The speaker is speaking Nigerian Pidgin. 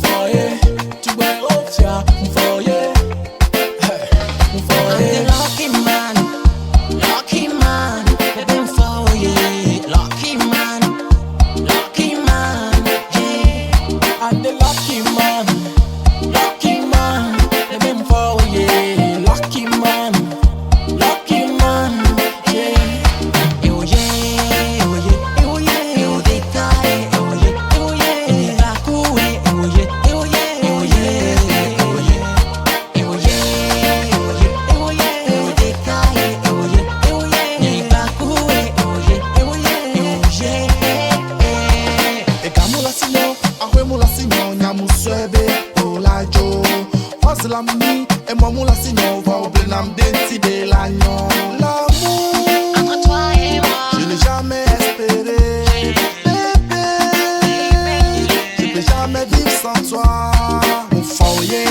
foyer, tu es Officiel, mon foyer. Mon foyer. Lucky man, baby, I'm for you. Lucky man, yeah. I'm the lucky man, baby, I'm for you. Lucky man, yeah. Oh yeah, oh yeah, oh yeah, oh they got it, oh yeah, oh yeah, back away, oh yeah, oh yeah, oh yeah, oh yeah, oh yeah, oh yeah, oh they got it, oh yeah, oh yeah, back away, oh yeah, oh yeah, Ekamula sinyo, ahwemula sinyo, nyamuswebe, olajo. Fazla mni, emamula sinyo, va oblenam denti de l'agnon. L'amour, entre toi et moi, je n'ai jamais espéré, bébé. Je peux jamais vivre sans toi, mon foyer.